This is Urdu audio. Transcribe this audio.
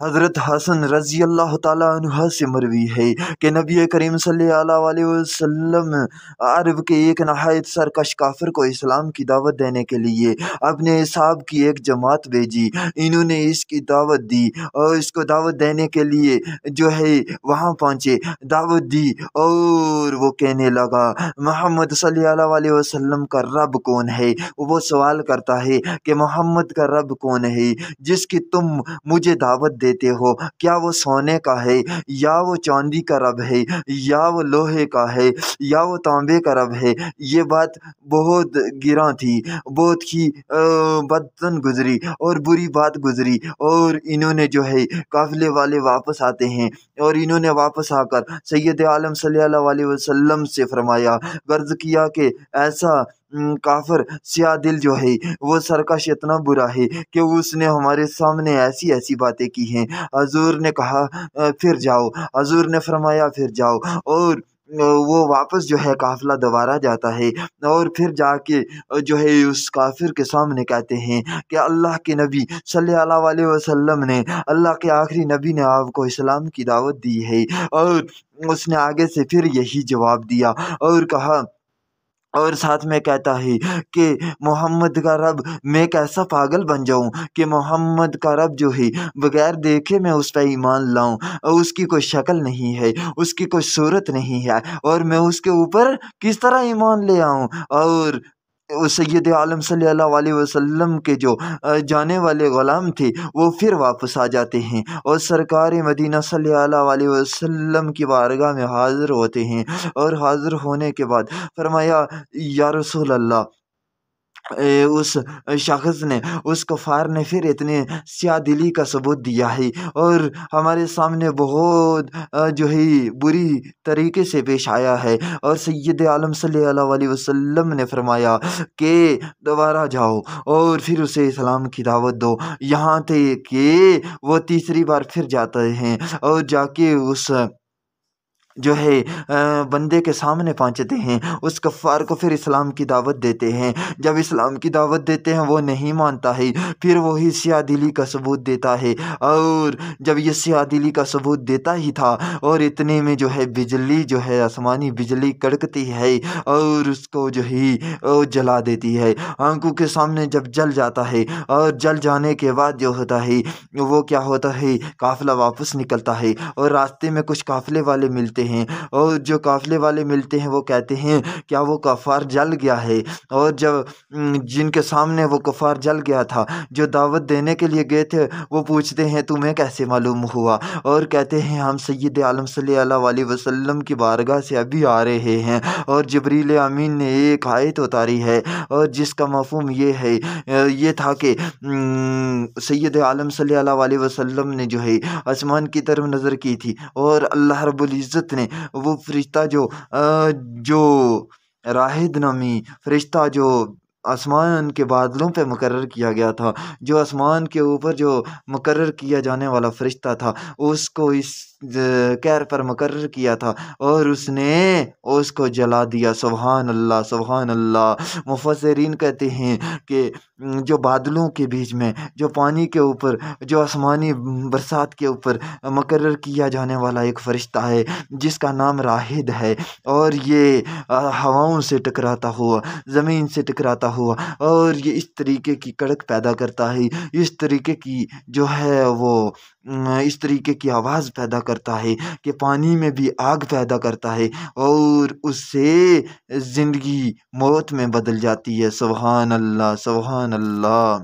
حضرت حسن رضی اللہ تعالیٰ عنہ سے مروی ہے کہ نبی کریم صلی اللہ علیہ وسلم عرب کے ایک نہایت سرکش کافر کو اسلام کی دعوت دینے کے لیے اپنے اصحاب کی ایک جماعت بھیجی۔ انہوں نے اس کی دعوت دی اور اس کو دعوت دینے کے لیے جو ہے وہاں پہنچے، دعوت دی، اور وہ کہنے لگا محمد صلی اللہ علیہ وسلم کا رب کون ہے؟ وہ سوال کرتا ہے کہ محمد کا رب کون ہے جس کی تم مجھے دعوت دیتے ہو؟ کیا وہ سونے کا ہے، یا وہ چاندی کا رب ہے، یا وہ لوہے کا ہے، یا وہ تانبے کا رب ہے؟ یہ بات بہت گراں تھی، بہت ہی بدتن گزری اور بری بات گزری، اور انہوں نے جو ہے قافلے والے واپس آتے ہیں، اور انہوں نے واپس آ کر سید عالم صلی اللہ علیہ وسلم سے فرمایا، غرض کیا کہ ایسا کافر سیاہ دل جو ہے وہ سرکش اتنا برا ہے کہ اس نے ہمارے سامنے ایسی ایسی باتیں کی ہیں۔ حضور نے کہا پھر جاؤ، حضور نے فرمایا پھر جاؤ، اور وہ واپس جو ہے قافلہ دوبارہ جاتا ہے، اور پھر جا کے جو ہے اس کافر کے سامنے کہتے ہیں کہ اللہ کے نبی صلی اللہ علیہ وسلم نے، اللہ کے آخری نبی نے آپ کو اسلام کی دعوت دی ہے۔ اور اس نے آگے سے پھر یہی جواب دیا اور کہا، اور ساتھ میں کہتا ہے کہ محمد کا رب، میں کیسا پاگل بن جاؤں کہ محمد کا رب جو ہے بغیر دیکھے میں اس پہ ایمان لاؤں، اور اس کی کوئی شکل نہیں ہے، اس کی کوئی صورت نہیں ہے، اور میں اس کے اوپر کس طرح ایمان لے آؤں؟ اور سید عالم صلی اللہ علیہ وسلم کے جو جانے والے غلام تھے وہ پھر واپس آ جاتے ہیں، اور سرکار مدینہ صلی اللہ علیہ وسلم کی بارگاہ میں حاضر ہوتے ہیں، اور حاضر ہونے کے بعد فرمایا یا رسول اللہ، اس شخص نے، اس کفار نے پھر اتنے سیاہ دلی کا ثبوت دیا ہے اور ہمارے سامنے بہت جو ہے بری طریقے سے پیش آیا ہے، اور سید عالم صلی اللہ علیہ وسلم نے فرمایا کہ دوبارہ جاؤ اور پھر اسے اسلام کی دعوت دو، یہاں تھے کہ وہ تیسری بار پھر جاتے ہیں، اور جا کے اس جو ہے بندے کے سامنے پہنچتے ہیں، اس کفار کو پھر اسلام کی دعوت دیتے ہیں۔ جب اسلام کی دعوت دیتے ہیں وہ نہیں مانتا ہے، پھر وہی سیاہ دلی کا ثبوت دیتا ہے، اور جب یہ سیاہ دلی کا ثبوت دیتا ہی تھا اور اتنے میں جو ہے بجلی جو ہے آسمانی بجلی کڑکتی ہے اور اس کو جو ہے جلا دیتی ہے، آنکھوں کے سامنے جب جل جاتا ہے، اور جل جانے کے بعد جو ہوتا ہے وہ کیا ہوتا ہے، قافلہ واپس نکلتا ہے، اور راستے میں کچھ قافلے والے ملتے ہیں، اور جو قافلے والے ملتے ہیں وہ کہتے ہیں کیا وہ کفار جل گیا ہے؟ اور جب جن کے سامنے وہ کفار جل گیا تھا جو دعوت دینے کے لیے گئے تھے وہ پوچھتے ہیں تمہیں کیسے معلوم ہوا؟ اور کہتے ہیں ہم سید عالم صلی اللہ علیہ وسلم کی بارگاہ سے ابھی آ رہے ہیں، اور جبریل امین نے ایک آیت اتاری ہے، اور جس کا مفہوم یہ ہے، یہ تھا کہ سید عالم صلی اللہ علیہ وسلم نے جو ہے آسمان کی طرف نظر کی تھی، اور اللہ رب العزت نے وہ فرشتہ جو راہد نامی فرشتہ جو آسمان کے بادلوں پہ مقرر کیا گیا تھا، جو آسمان کے اوپر جو مقرر کیا جانے والا فرشتہ تھا، اس کو اس کیر پر مقرر کیا تھا، اور اس نے اس کو جلا دیا۔ سبحان اللہ، سبحان اللہ۔ مفسرین کہتے ہیں کہ جو بادلوں کے بیچ میں، جو پانی کے اوپر، جو آسمانی برسات کے اوپر مقرر کیا جانے والا ایک فرشتہ ہے جس کا نام راہد ہے، اور یہ ہواؤں سے ٹکراتا ہوا، زمین سے ٹکراتا ہوا، اور یہ اس طریقے کی کڑک پیدا کرتا ہے، اس طریقے کی جو ہے وہ اس طریقے کی آواز پیدا کرتا ہے کہ پانی میں بھی آگ پیدا کرتا ہے، اور اس سے زندگی موت میں بدل جاتی ہے۔ سبحان اللہ، سبحان اللہ۔